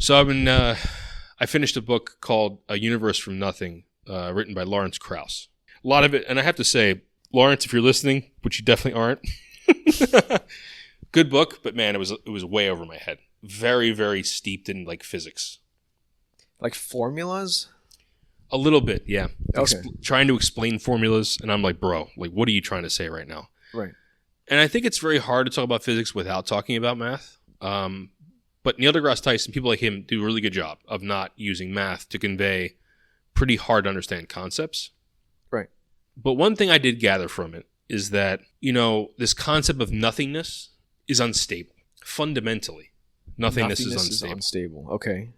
So I finished a book called A Universe from Nothing, written by Lawrence Krauss. A lot of it, and I have to say, Lawrence, if you're listening, which you definitely aren't, good book, but man, it was way over my head. Very, very steeped in like physics. Like formulas? A little bit, yeah. Okay. Trying to explain formulas, and I'm like, bro, like, what are you trying to say right now? Right. And I think it's very hard to talk about physics without talking about math. But Neil deGrasse Tyson, people like him, do a really good job of not using math to convey pretty hard to understand concepts. Right. But one thing I did gather from it is that, this concept of nothingness is unstable. Fundamentally, nothingness is unstable. Okay.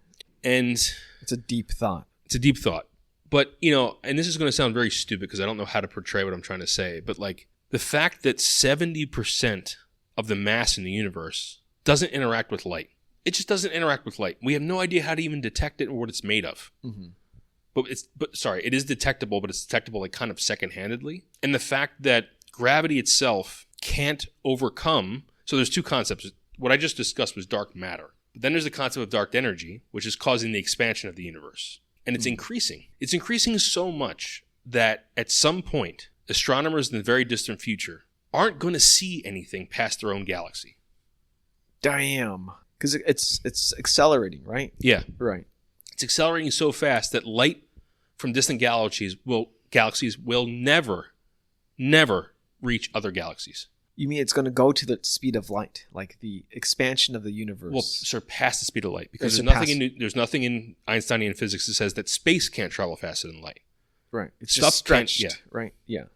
And it's a deep thought. It's a deep thought. But, and this is going to sound very stupid because I don't know how to portray what I'm trying to say, but like the fact that 70% of the mass in the universe doesn't interact with light. It just doesn't interact with light. We have no idea how to even detect it or what it's made of. Mm-hmm. It is detectable, but it's detectable like kind of second-handedly. And the fact that gravity itself can't overcome. So there's two concepts. What I just discussed was dark matter. But then there's the concept of dark energy, which is causing the expansion of the universe. And it's increasing. It's increasing so much that at some point, astronomers in the very distant future aren't going to see anything past their own galaxy. Damn. Because it's accelerating, right? Yeah. Right. It's accelerating so fast that light from distant galaxies will never reach other galaxies. You mean it's going to go to the speed of light, like the expansion of the universe? Well, surpass the speed of light, because there's nothing in Einsteinian physics that says that space can't travel faster than light. Right. It's just stretched. Right. Yeah.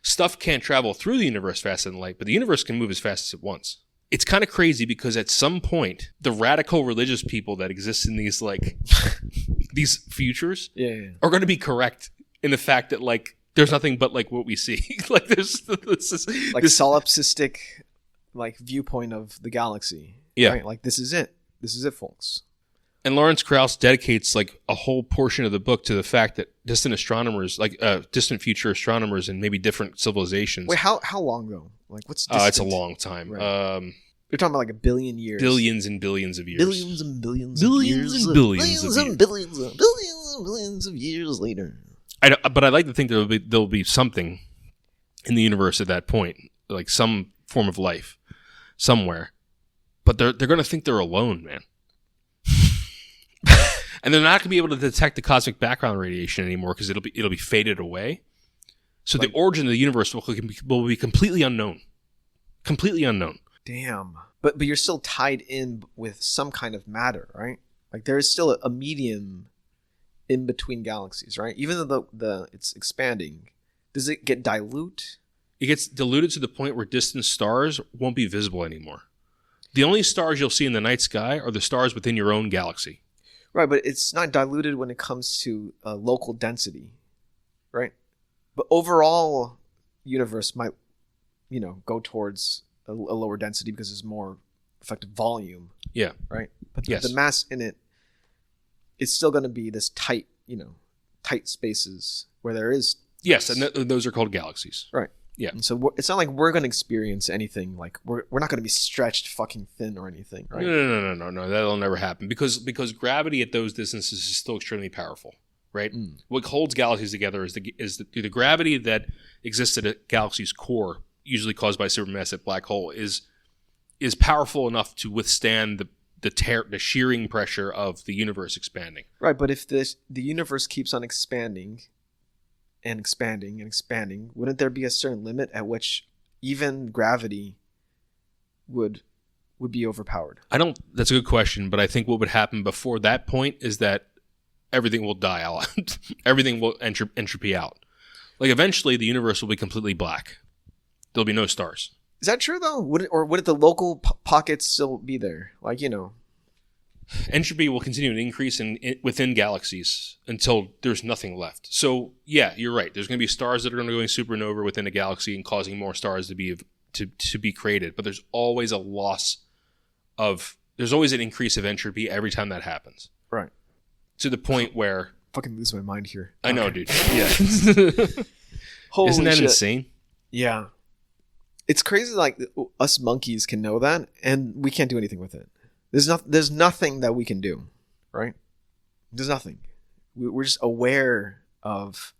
Stuff can't travel through the universe faster than light, but the universe can move as fast as it wants. It's kind of crazy because at some point, the radical religious people that exist in these like these futures are going to be correct in the fact that like there's nothing but like what we see. Like there's this solipsistic like viewpoint of the galaxy. Yeah. Right? Like this is it. This is it, folks. And Lawrence Krauss dedicates like a whole portion of the book to the fact that distant astronomers, like distant future astronomers and maybe different civilizations. Wait, how long though? Like what's distant? It's a long time. Right. You're talking about like a billion years. Billions and billions of years. Billions and billions billions of years. And billions billions of and billions and billions and billions of years later. But I'd like to think there'll be something in the universe at that point, like some form of life somewhere. But they're going to think they're alone, man. And they're not going to be able to detect the cosmic background radiation anymore because it'll be faded away. So the origin of the universe will be completely unknown. Completely unknown. Damn. But you're still tied in with some kind of matter, right? Like there is still a medium in between galaxies, right? Even though it's expanding, does it get dilute? It gets diluted to the point where distant stars won't be visible anymore. The only stars you'll see in the night sky are the stars within your own galaxy. Right, but it's not diluted when it comes to local density, right? But overall, universe might, go towards a lower density because there's more effective volume. Yeah. Right? But the mass in it, it's still going to be this tight spaces where there is... Yes, and those are called galaxies. Right. Yeah. And so it's not like we're going to experience anything like we're not going to be stretched fucking thin or anything, right? No. That'll never happen because gravity at those distances is still extremely powerful, right? What holds galaxies together is the gravity that exists at a galaxy's core, usually caused by a supermassive black hole, is powerful enough to withstand the shearing pressure of the universe expanding. Right, but if the universe keeps on expanding and expanding and expanding, wouldn't there be a certain limit at which even gravity would be overpowered? That's a good question, but I think what would happen before that point is that everything will die out. Everything will entropy out. Like eventually the universe will be completely black. There'll be no stars. Is that true though? Would the local pockets still be there? Like, entropy will continue to increase within galaxies until there's nothing left. So yeah, you're right. There's going to be stars that are going to go supernova within a galaxy and causing more stars to be created. But there's always there's always an increase of entropy every time that happens. Right. To the point where fucking lose my mind here. I know, dude. Yeah. Holy Isn't that shit. insane? Yeah. It's crazy. Like us monkeys can know that, and we can't do anything with it. There's nothing that we can do. right? There's nothing. We're just aware of.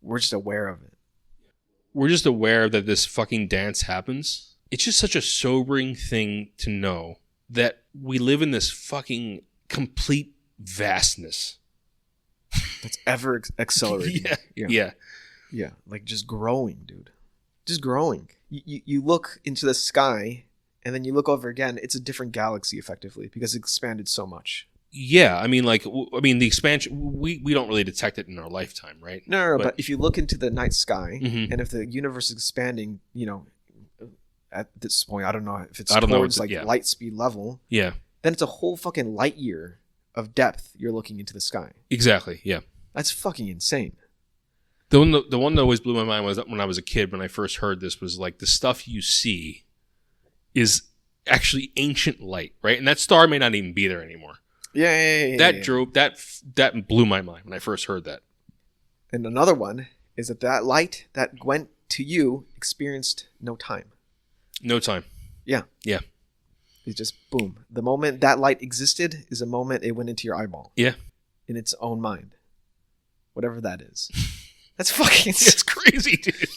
We're just aware of it. We're just aware that this fucking dance happens. It's just such a sobering thing to know that we live in this fucking complete vastness. That's ever accelerating. Yeah. Like just growing, dude. Just growing. You look into the sky and then you look over again. It's a different galaxy effectively because it expanded so much. Yeah, I mean, the expansion, we don't really detect it in our lifetime, right? No, but if you look into the night sky, Mhm. and if the universe is expanding, at this point, I don't know if it's I don't know, towards yeah. light speed level, Yeah, then it's a whole fucking light year of depth you're looking into the sky. exactly, yeah. That's fucking insane. The one that always blew my mind was when I was a kid, when I first heard this, was like the stuff you see is actually ancient light, right? And that star may not even be there anymore. Yeah. That blew my mind when I first heard that. And another one is that light that went to you experienced no time. No time. Yeah. Yeah. It's just boom. The moment that light existed is a moment it went into your eyeball. Yeah. In its own mind. Whatever that is. That's fucking It's crazy, dude.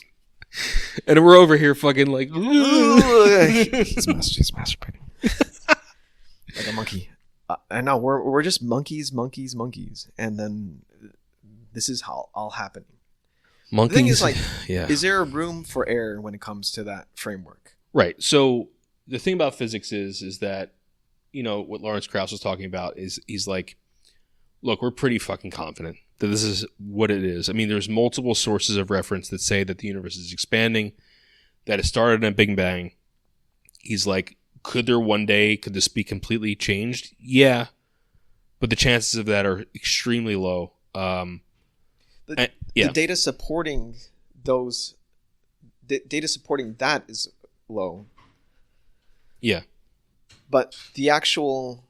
And we're over here fucking like He's masturbating. Like a monkey. I know we're just monkeys, and then this is how all happening. monkeys. The thing is, like, yeah. is there a room for error when it comes to that framework? Right. So the thing about physics is that, what Lawrence Krauss was talking about is he's like, look, we're pretty fucking confident that this is what it is. I mean, there's multiple sources of reference that say that the universe is expanding, that it started in a Big Bang. He's like, could this be completely changed? Yeah. But the chances of that are extremely low. The data supporting that is low. Yeah. But the actual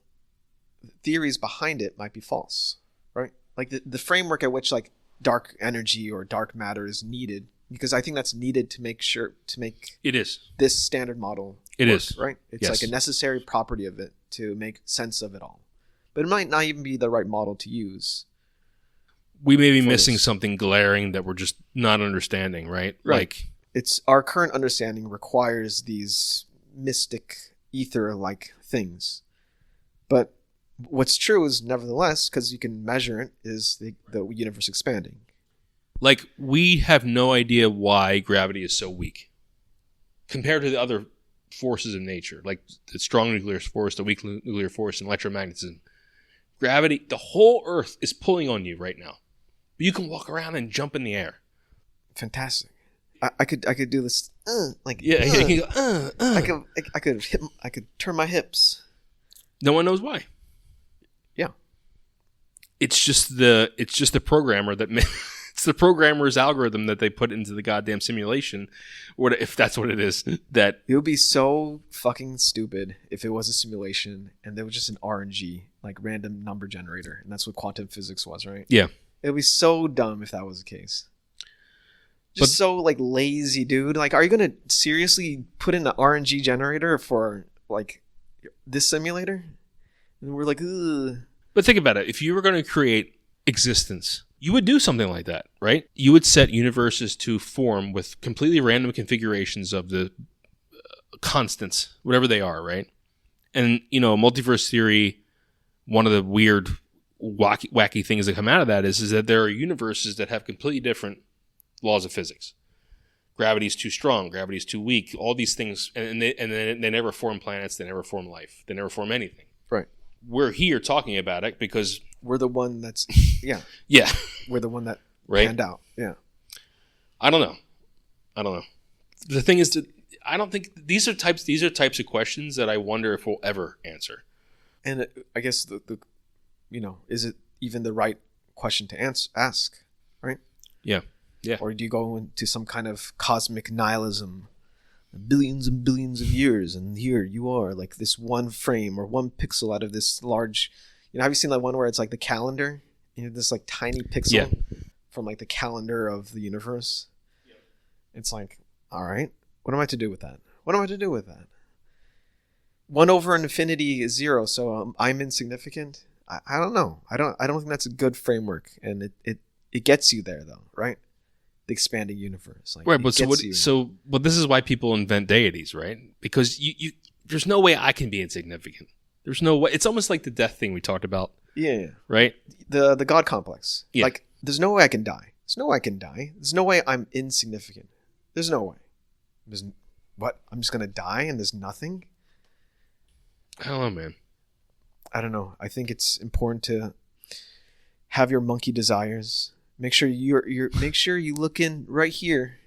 theories behind it might be false, right? Like the framework at which like dark energy or dark matter is needed, because I think that's needed to make It is. this standard model It work, is. right? It's Yes. like a necessary property of it to make sense of it all. But it might not even be the right model to use. We may be For missing this. something glaring that we're just not understanding, right? Right. Like, It's our current understanding requires these mystic ether-like things. But what's true is, nevertheless, because you can measure it, is the universe expanding. we have no idea why gravity is so weak compared to the other forces in nature, like the strong nuclear force, the weak nuclear force, and electromagnetism. Gravity, the whole Earth is pulling on you right now. But you can walk around and jump in the air. Fantastic. I could do this Yeah, you can go, I could turn my hips. No one knows why. Yeah. It's just the programmer that it's the programmer's algorithm that they put into the goddamn simulation, or if that's what it is. That It would be so fucking stupid if it was a simulation and there was just an RNG, like random number generator, and that's what quantum physics was, right? Yeah. It would be so dumb if that was the case. Just so like lazy, dude. Like, are you gonna seriously put in an RNG generator for like this simulator? And we're like, ugh. But think about it. If you were going to create existence, you would do something like that, right? You would set universes to form with completely random configurations of the constants, whatever they are, right? And, multiverse theory, one of the weird, wacky things that come out of that is that there are universes that have completely different laws of physics. Gravity is too strong. Gravity is too weak. All these things, and they never form planets. They never form life. They never form anything. Right. We're here talking about it because We're the one that's yeah. yeah, We're the one that right. panned out. Yeah. I don't know. The thing is that I don't think these are types of questions that I wonder if we'll ever answer. And I guess the is it even the right question to ask, right? Yeah. Or do you go into some kind of cosmic nihilism, billions and billions of years, and here you are, like this one frame or one pixel out of this large. Have you seen that one where it's like the calendar? This like tiny pixel from like the calendar of the universe. Yeah. It's like, all right, what am I to do with that? 1 over infinity is 0, so I'm insignificant. I don't know. I don't think that's a good framework, and it gets you there though, right? The expanding universe, like, right? But but this is why people invent deities, right? Because you there's no way I can be insignificant. There's no way. It's almost like the death thing we talked about. Yeah. Right. The God complex. Yeah. Like, there's no way I can die. There's no way I can die. There's no way I'm insignificant. There's no way. What? I'm just gonna die and there's nothing? I don't know, man. I don't know. I think it's important to have your monkey desires. Make sure make sure you look in right here.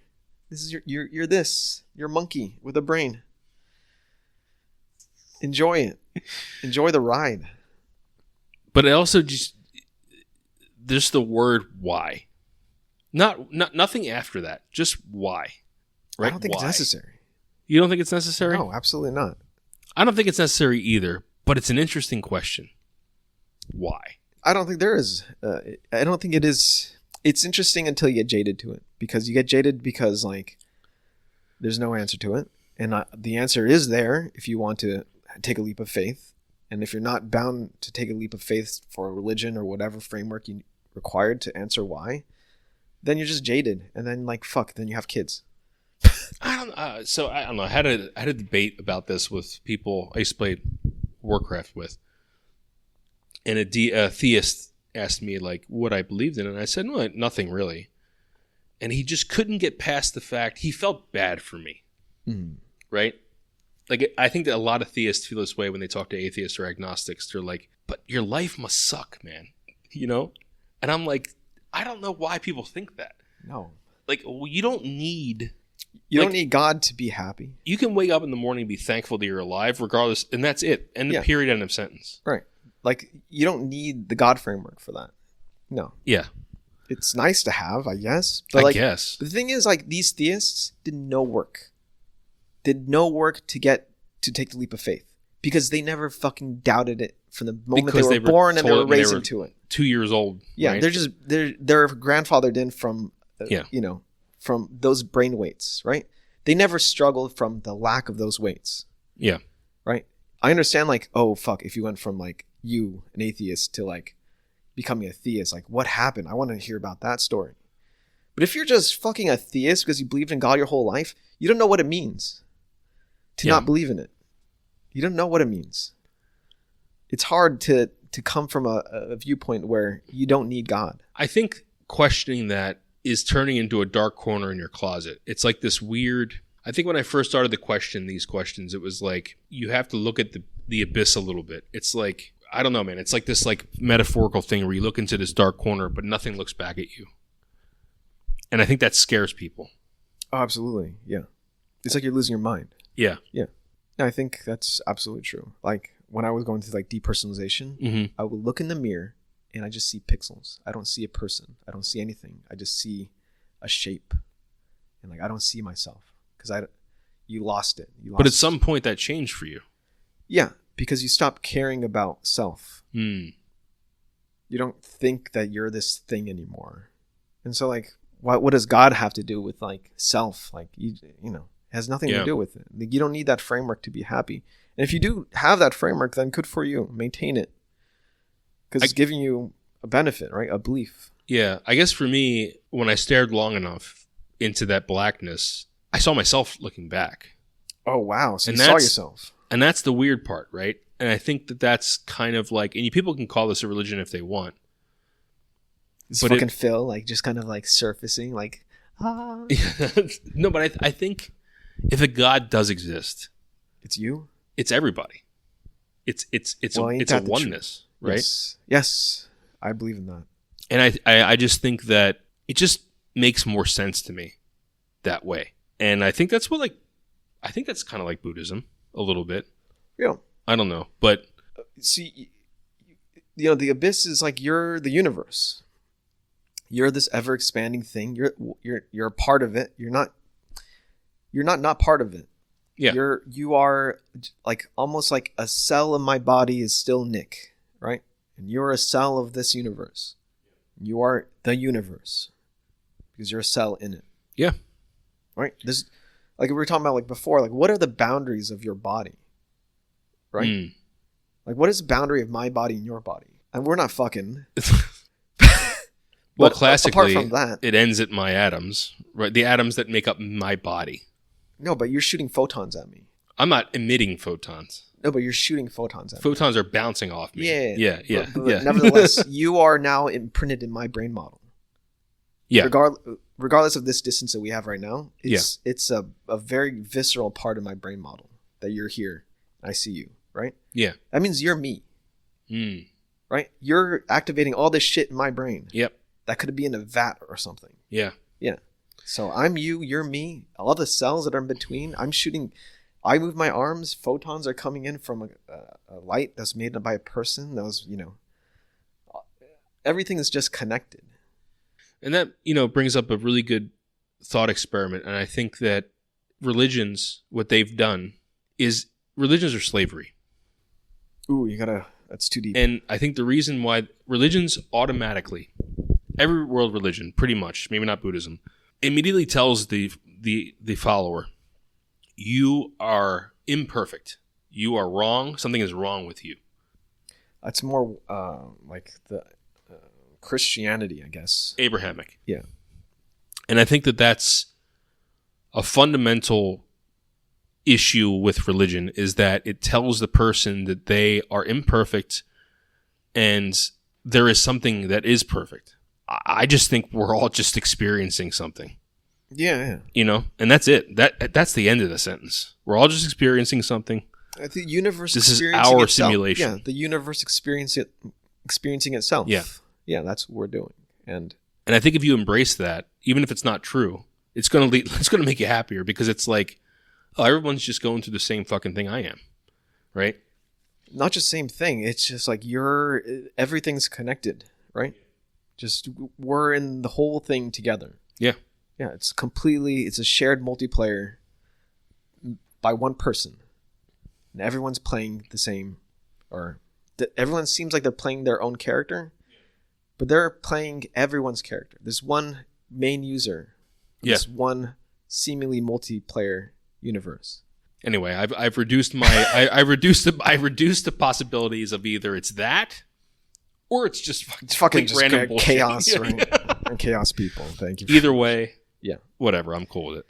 This is you're this. You're a monkey with a brain. Enjoy it. Enjoy the ride. But it also there's the word why. Not nothing after that. Just why. Right? I don't think it's necessary. You don't think it's necessary? No, absolutely not. I don't think it's necessary either, but it's an interesting question. Why? I don't think there is. I don't think it is. It's interesting until you get jaded to it, because you get jaded because, like, there's no answer to it. And the answer is there if you want to take a leap of faith. And if you're not bound to take a leap of faith for a religion or whatever framework you required to answer why, then you're just jaded. And then, like, fuck, then you have kids. I don't know. I had a debate about this with people I used to play Warcraft with, and a theist asked me, like, what I believed in, and I said, no, nothing really. And he just couldn't get past the fact he felt bad for me, right? Like, I think that a lot of theists feel this way when they talk to atheists or agnostics. They're like, but your life must suck, man, you know? And I'm like, I don't know why people think that. No, like, well, you don't need. You don't need God to be happy. You can wake up in the morning and be thankful that you're alive, regardless, and that's it. End of period, end of sentence. Right. Like, you don't need the God framework for that. No. Yeah. It's nice to have, I guess. But, I guess. The thing is, like, these theists did no work. Did no work to take the leap of faith. Because they never fucking doubted it from the moment because they were born and they were raised into it. 2 years old. Yeah, right? they're grandfathered in from, from those brain weights, right? They never struggled from the lack of those weights. Yeah. Right? I understand, like, oh, fuck, if you went from, like, you, an atheist, to, like, becoming a theist, like, what happened? I want to hear about that story. But if you're just fucking a theist because you believed in God your whole life, you don't know what it means to not believe in it. You don't know what it means. It's hard to come from a viewpoint where you don't need God. I think questioning that is turning into a dark corner in your closet. It's like this weird. I think when I first started to question these questions, it was like you have to look at the abyss a little bit. It's like, I don't know, man. It's like this, like, metaphorical thing where you look into this dark corner, but nothing looks back at you. And I think that scares people. Oh, absolutely. Yeah. It's like you're losing your mind. Yeah. Yeah. No, I think that's absolutely true. Like, when I was going through, like, depersonalization, I would look in the mirror and I just see pixels. I don't see a person. I don't see anything. I just see a shape. And, like, I don't see myself because you lost it. But at some point that changed for you. Yeah, because you stop caring about self. You don't think that you're this thing anymore. And so, like, what does God have to do with, like, self? Like, you know, it has nothing to do with it. Like, you don't need that framework to be happy. And if you do have that framework, then good for you. Maintain it. Because it's giving you a benefit, right? A belief. Yeah. I guess for me, when I stared long enough into that blackness, I saw myself looking back. Oh, wow. So you saw yourself. And that's the weird part, right? And I think that that's kind of like, and people can call this a religion if they want. It's fucking Phil, like, just kind of, like, surfacing, like, ah. No, but I think if a God does exist, it's you. It's everybody. It's a oneness, right? Yes, I believe in that. And I just think that it just makes more sense to me that way. And I think that's that's kind of like Buddhism a little bit. Yeah. I don't know, but see, you know, the abyss is like you're the universe. You're this ever expanding thing. You're a part of it. You're not part of it. Yeah. You are like almost like a cell of my body is still Nick, right? And you're a cell of this universe. You are the universe because you're a cell in it. Yeah. Right? This, like we were talking about, like, before, like, what are the boundaries of your body? Right? Like, what is the boundary of my body and your body? And we're not fucking. Well, But classically, apart from that, it ends at my atoms, right? The atoms that make up my body. no, but you're shooting photons at me. I'm not emitting photons. No, but you're shooting photons at me. Photons are bouncing off me. Yeah. Yeah. But nevertheless, you are now imprinted in my brain model. Yeah. Regardless of this distance that we have right now, it's a very visceral part of my brain model that you're here. I see you, right? Yeah. That means you're me, Mm. right? You're activating all this shit in my brain. Yep. That could be in a vat or something. Yeah. Yeah. So I'm you, you're me. All the cells that are in between, I'm shooting. I move my arms. Photons are coming in from a light that's made by a person. Those, everything is just connected. And that, brings up a really good thought experiment. And I think that religions, what they've done is religions are slavery. Ooh, that's too deep. And I think the reason why religions automatically, every world religion, pretty much, maybe not Buddhism, immediately tells the follower, you are imperfect. You are wrong. Something is wrong with you. That's more like the Christianity, I guess. Abrahamic. Yeah. And I think that that's a fundamental issue with religion, is that it tells the person that they are imperfect and there is something that is perfect. I just think we're all just experiencing something. Yeah. And that's it. That's the end of the sentence. We're all just experiencing something. The universe. This is experiencing our itself. simulation. Yeah, the universe experiencing itself. Yeah. Yeah, that's what we're doing. And I think if you embrace that, even if it's not true, it's gonna make you happier, because it's like, oh, everyone's just going through the same fucking thing I am, right? not just same thing. It's just like everything's connected, right? Just we're in the whole thing together. Yeah. Yeah, it's a shared multiplayer by one person. And everyone's playing the same, everyone seems like they're playing their own character, but they're playing everyone's character. There's one main user. This one seemingly multiplayer universe. Anyway, I've reduced my I reduced the possibilities of either it's that or it's just fucking just random bullshit. Chaos, right? And chaos people. Thank you. Either way, yeah, whatever. I'm cool with it.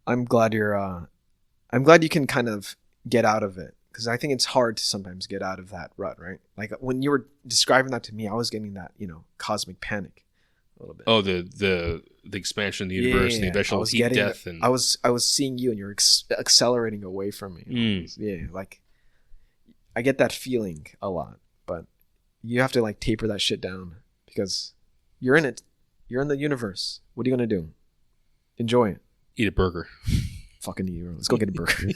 I'm glad you can kind of get out of it, because I think it's hard to sometimes get out of that rut, right? Like when you were describing that to me, I was getting that cosmic panic a little bit. Oh, the expansion of the universe, and the eventual heat death, and I was seeing you, and you're accelerating away from me. Yeah, like I get that feeling a lot, but you have to like taper that shit down, because you're in it. You're in the universe. What are you gonna do? Enjoy it. Eat a burger. Fucking eat. Let's go get a burger.